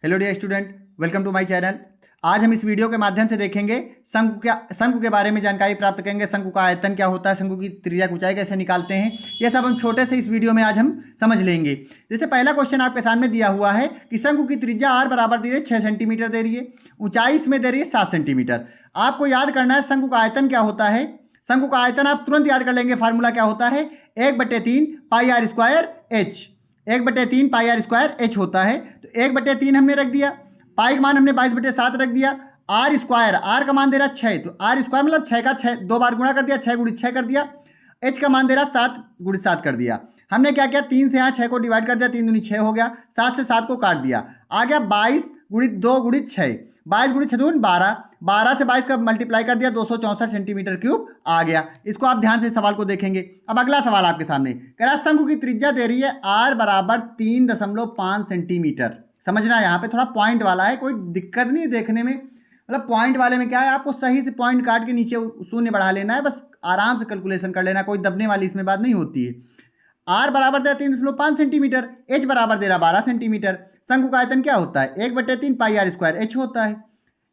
Hello dear student, welcome to my channel. आज हम इस वीडियो के माध्यम से देखेंगे शंकु के बारे में जानकारी प्राप्त करेंगे। शंकु का आयतन क्या होता है, शंकु की त्रिज्या ऊंचाई कैसे निकालते हैं, ये सब हम छोटे से इस वीडियो में आज हम समझ लेंगे। जैसे पहला क्वेश्चन आपके सामने दिया हुआ है कि शंकु की त्रिज्या r बराबर दे रही है 6 सेंटीमीटर दे रही है, ऊंचाई इसमें दे रही है 7 सेंटीमीटर। आपको याद करना है शंकु का आयतन क्या होता है। शंकु का आयतन आप तुरंत याद कर लेंगे, फार्मूला क्या होता है, 1/3 pi r square h. 1/3 pi r square h होता है। तो 1/3 हमने रख दिया, पाई का मान हमने 22/7 रख दिया, आर स्क्वायर, आर का मान दे रहा 6, तो आर स्क्वायर मतलब 6 का 6 दो बार गुणा कर दिया, 6 गुणित 6 कर दिया। एच का मान दे रहा 7 गुणित 7 कर दिया। हमने क्या किया, 3 से यहाँ 6 को डिवाइड कर दिया, 3 दूनी 6 हो गया, 7 से 7 को काट दिया, आ गया 22 गुणित 2 गुणित 6, 22 गुणित 6 दून 12, 12 से 22 का मल्टीप्लाई कर दिया, 264 सेंटीमीटर क्यूब आ गया। इसको आप ध्यान से सवाल को देखेंगे। अब अगला सवाल आपके सामने कह रहा है शंकु की त्रिज्या दे रही है r बराबर 3.5 सेंटीमीटर। समझना यहाँ पे थोड़ा पॉइंट वाला है, कोई दिक्कत नहीं देखने में, मतलब पॉइंट वाले में क्या है, आपको सही से पॉइंट काट के नीचे शून्य बढ़ा लेना है, बस आराम से कैलकुलेशन कर लेना, कोई दबने वाली इसमें बात नहीं होती है। r बराबर दे रहा 3.5 सेंटीमीटर, h बराबर दे रहा 12 सेंटीमीटर। शंकु का आयतन क्या होता है, 1/3 पाई आर स्क्वायर एच होता है।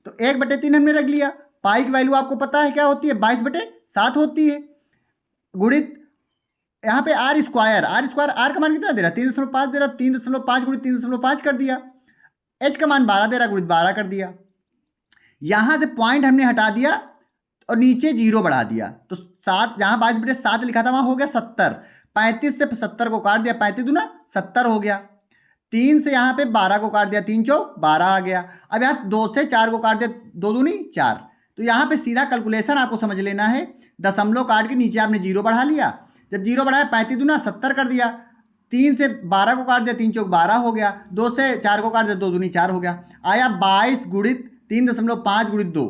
तो 1/3 हमने रख लिया, पाई की वैल्यू आपको पता है क्या होती है, 22/7 होती है, गुणित यहाँ पे आर स्क्वायर, आर का मान कितना दे रहा है, 3.5 दे रहा, 3.5 गुणित 3.5 कर दिया, एच का मान 12 दे रहा, गुणित 12 कर दिया। यहां से पॉइंट हमने हटा दिया और नीचे जीरो बढ़ा दिया, तो 7, जहां 22/7 लिखा था वहां हो गया 70, 35 से 70 को काट दिया, 35 दूना 70 हो गया, 3 से यहाँ पे 12 को काट दिया, 3 चौक 12 आ गया। अब यहाँ 2 से 4 को काट दिया, 2 दूनी 4, तो यहाँ पे सीधा कैलकुलेशन आपको समझ लेना है, दशमलव काट के नीचे आपने जीरो बढ़ा लिया, जब जीरो बढ़ाया 35 दूना 70 कर दिया, 3 से 12 को काट दिया, 3 चौक 12 हो गया, 2 से 4 को काट दिया, 2 दूनी 4 हो गया, आया 22 गुणित 3.5 गुणित 2,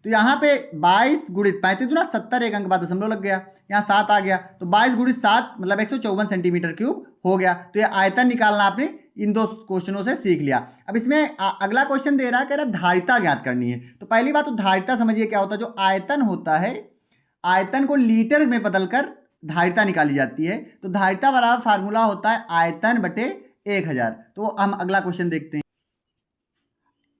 तो यहाँ पे 22 गुणित 35 दूना 70, एक अंक बाद दशमलव लग गया, यहाँ 7 आ गया, तो 22 गुणित 7 मतलब 154 सेंटीमीटर क्यूब हो गया। तो ये आयतन निकालना आपने इन दो क्वेश्चनों से सीख लिया। अब इसमें अगला क्वेश्चन दे रहा है, कह रहा है धारिता ज्ञात करनी है। तो पहली बात तो धारिता समझिए क्या होता है, जो आयतन होता है, आयतन को लीटर में बदलकर धारिता निकाली जाती है। तो धारिता बराबर फार्मूला होता है आयतन बटे 1000। तो हम अगला क्वेश्चन देखते हैं।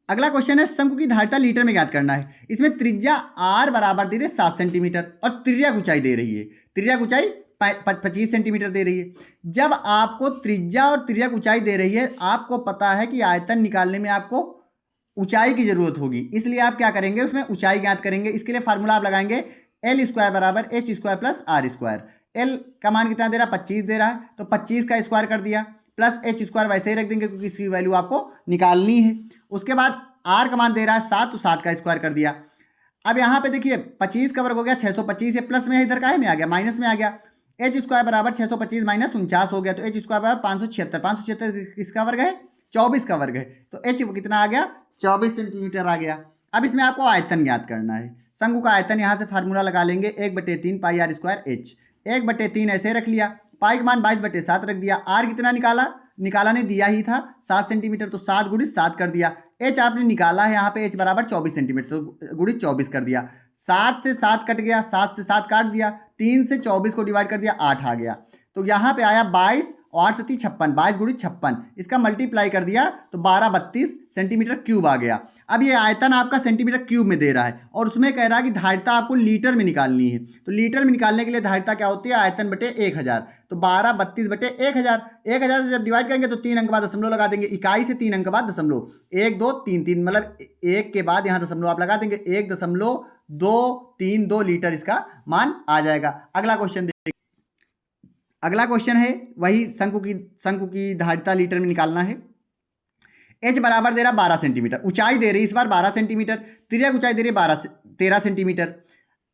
अगला क्वेश्चन है शंकु की धारिता लीटर में ज्ञात करना है। इसमें त्रिज्या r बराबर दे रही है 7 सेंटीमीटर और त्रिज्या ऊंचाई दे रही है, त्रिज्या ऊंचाई 25 सेंटीमीटर दे रही है। जब आपको त्रिज्या और त्रिज्या ऊंचाई दे रही है, आपको पता है कि आयतन निकालने में आपको ऊंचाई की जरूरत होगी, इसलिए आप क्या करेंगे, उसमें ऊंचाई ज्ञात करेंगे। इसके लिए फार्मूला आप लगाएंगे एल स्क्वायर बराबर H square plus R square. L का मान कितना दे रहा है, 25 दे रहा है, तो 25 का स्क्वायर कर दिया, प्लस एच स्क्वायर वैसे ही रख देंगे क्योंकि इसकी वैल्यू आपको निकालनी है। उसके बाद आर का मान दे रहा है 7, तो 7 का स्क्वायर कर दिया। अब यहाँ पे देखिए 25 का वर्ग हो गया 625, है प्लस में है, इधर का है में आ गया, माइनस में आ गया, एच स्क्वायर बराबर 625 माइनस 49 हो गया, तो एच स्क्वायर बराबर 576, 576 किसका वर्ग है, 24 का वर्ग है, तो एच कितना आ गया, 24 सेंटीमीटर आ गया। अब इसमें आपको आयतन ज्ञात करना है। शंकु का आयतन यहाँ से फार्मूला लगा लेंगे, 1/3 पाई आर स्क्वायर एच, 1/3 ऐसे रख लिया, पाई का मान 22/7 रख दिया, आर कितना निकाला ने दिया ही था 7 सेंटीमीटर, तो 7 गुणित 7 कर दिया, एच आपने निकाला है यहाँ पे एच बराबर 24 सेंटीमीटर, तो गुणित 24 कर दिया, 7 से 7 कट गया, 7 से 7 काट दिया, 3 से 24 को डिवाइड कर दिया, 8 आ गया, तो यहाँ पे आया 22 और 8 × 56, 22 गुणित 56, इसका मल्टीप्लाई कर दिया तो 32 सेंटीमीटर क्यूब आ गया। अब ये आयतन आपका सेंटीमीटर क्यूब में दे रहा है और उसमें कह रहा है कि धारिता आपको लीटर में निकालनी है। तो लीटर में निकालने के लिए धारिता क्या होती है, आयतन बटे 1000, तो 12 32 बटे 1000, 1000 से जब डिवाइड करेंगे तो 3 अंक बाद दशमलव लगा देंगे, इकाई से 3 अंक बाद दशमलव, 1 2 3 3 मतलब 1 के बाद यहाँ दशमलव आप लगा देंगे, 1.232 लीटर इसका मान आ जाएगा। अगला क्वेश्चन देखिए। अगला क्वेश्चन है वही शंकु की धारिता लीटर में निकालना है। एच बराबर दे रहा 12 सेंटीमीटर, ऊंचाई दे रही है इस बार 12 सेंटीमीटर, त्रिज्या ऊंचाई दे रही है 13 सेंटीमीटर,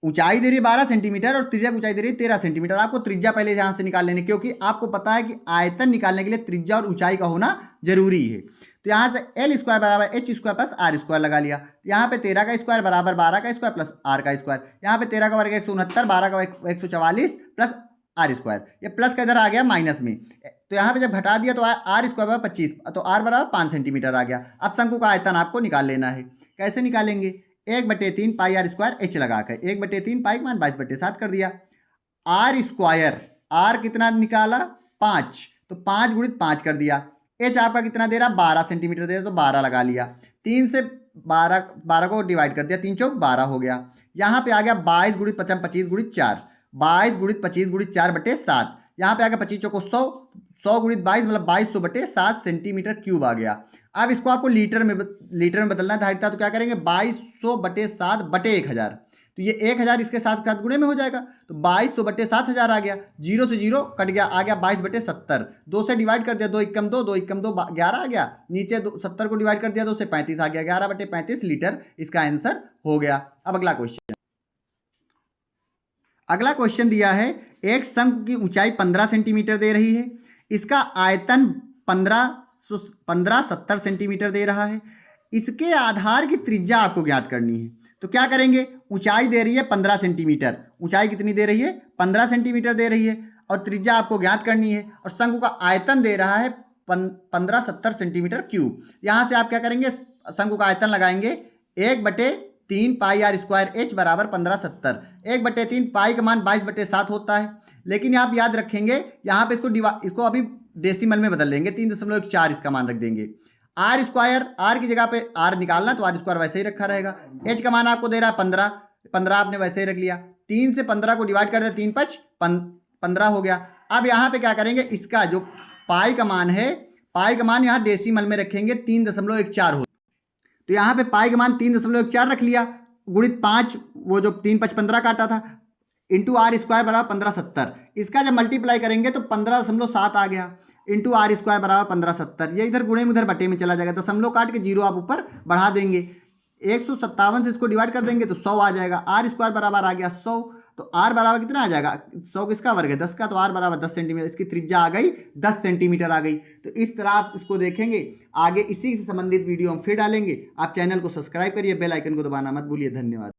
ऊंचाई दे रही है 12 सेंटीमीटर और त्रिज्या ऊंचाई दे रही है 13 सेंटीमीटर। आपको त्रिज्या पहले यहाँ से निकाल लेने, क्योंकि आपको पता है कि आयतन निकालने के लिए त्रिज्या और ऊंचाई का होना जरूरी है। तो यहाँ से एल स्क्वायर बराबर H square plus R square लगा लिया, यहाँ पे 13 का स्क्वायर बराबर 12 का स्क्वायर प्लस आर का स्क्वायर, यहाँ पे 13 का वर्ग 169, 12 का 144 प्लस आर स्क्वायर, ये प्लस का इधर आ गया माइनस में, तो यहाँ पे जब घटा दिया तो आर स्क्वायर बराबर 25, तो आर बराबर 5 सेंटीमीटर आ गया। अब शंकु का आयतन आपको निकाल लेना है, कैसे निकालेंगे, 1/3 पाई आर स्क्वायर एच लगाकर 1/3 पाई मान 22/7 कर दिया, आर स्क्वायर, आर कितना निकाला 5, तो 5 गुणित 5 कर दिया, एच आपका कितना दे रहा, 12 सेंटीमीटर दे रहा, तो 12 लगा लिया। 3 से 12 को डिवाइड कर दिया, 3 चौक 12 हो गया। यहाँ पे आ गया 22 गुणित 55 25 गुणित 4, 22 गुणित 25 गुणित 4 बटे 7। यहाँ पे आ गया 25 चौको 100, 100 गुणित 22 मतलब 2200 बटे 7 सेंटीमीटर क्यूब आ गया। अब इसको आपको लीटर में बदलना है धारिता, तो क्या करेंगे 2200 बटे 7 बटे 1000, तो ये 1000 इसके साथ साथ गुणे में हो जाएगा, तो 2200 बटे 7000 आ गया। 0 से 0 कट गया, आ गया 22 बटे 70। 2 से डिवाइड कर दिया, 2 एकम 2, 2 एकम 2 11 आ गया। नीचे 70 को डिवाइड कर दिया, 2 से 35 आ गया, 11 बटे 35 लीटर इसका आंसर हो गया। अब अगला क्वेश्चन दिया है, एक शंकु की ऊंचाई 15 सेंटीमीटर दे रही है, इसका आयतन 1570 सेंटीमीटर दे रहा है, इसके आधार की त्रिज्या आपको ज्ञात करनी है। तो क्या करेंगे, ऊंचाई दे रही है 15 सेंटीमीटर, ऊंचाई कितनी दे रही है 15 सेंटीमीटर दे रही है, और त्रिज्या आपको ज्ञात करनी है, और शंकु का आयतन दे रहा है 1570 सेंटीमीटर क्यूब। यहाँ से आप क्या करेंगे, शंकु का आयतन लगाएंगे 1/3 पाई आर स्क्वायर एच बराबर 1570। 1/3 पाई का मान 22/7 होता है, लेकिन आप याद रखेंगे यहाँ पे इसको अभी डेसिमल में बदल लेंगे, 3.4 इसका मान रख देंगे। आर स्क्वायर, आर की जगह पे आर निकालना, तो आर स्क्वायर वैसे ही रखा रहेगा। एच का मान आपको दे रहा है 15, 15 आपने वैसे ही रख लिया। 3 से 15 को डिवाइड कर दिया, 3 5 15 हो गया। अब यहाँ पे क्या करेंगे, इसका जो पाई का मान है, पाई का मान यहाँ डेसिमल में रखेंगे, 3.14 हो, तो यहाँ पे पाई का मान 3.14 रख लिया, गुणित 5, वो जो 3 5 15 काटा था, इंटू आर स्क्वायर बराबर 1570। इसका जब मल्टीप्लाई करेंगे तो 15.7 आ गया, इंटू आर स्क्वायर बराबर 1570। ये इधर गुणे में उधर बटे में चला जाएगा, दशमलव काट के 0 आप ऊपर बढ़ा देंगे। 157 से इसको डिवाइड कर देंगे तो 100 आ जाएगा। आर स्क्वायर बराबर आ गया 100, तो आर बराबर कितना आ जाएगा, 100 किसका वर्ग है 10 का, तो आर बराबर 10 सेंटीमीटर, इसकी त्रिज्या आ गई 10 सेंटीमीटर आ गई। तो इस तरह आप इसको देखेंगे। आगे इसी से संबंधित वीडियो हम फिर डालेंगे। आप चैनल को सब्सक्राइब करिए, बेल आइकन को दबाना मत भूलिए। धन्यवाद।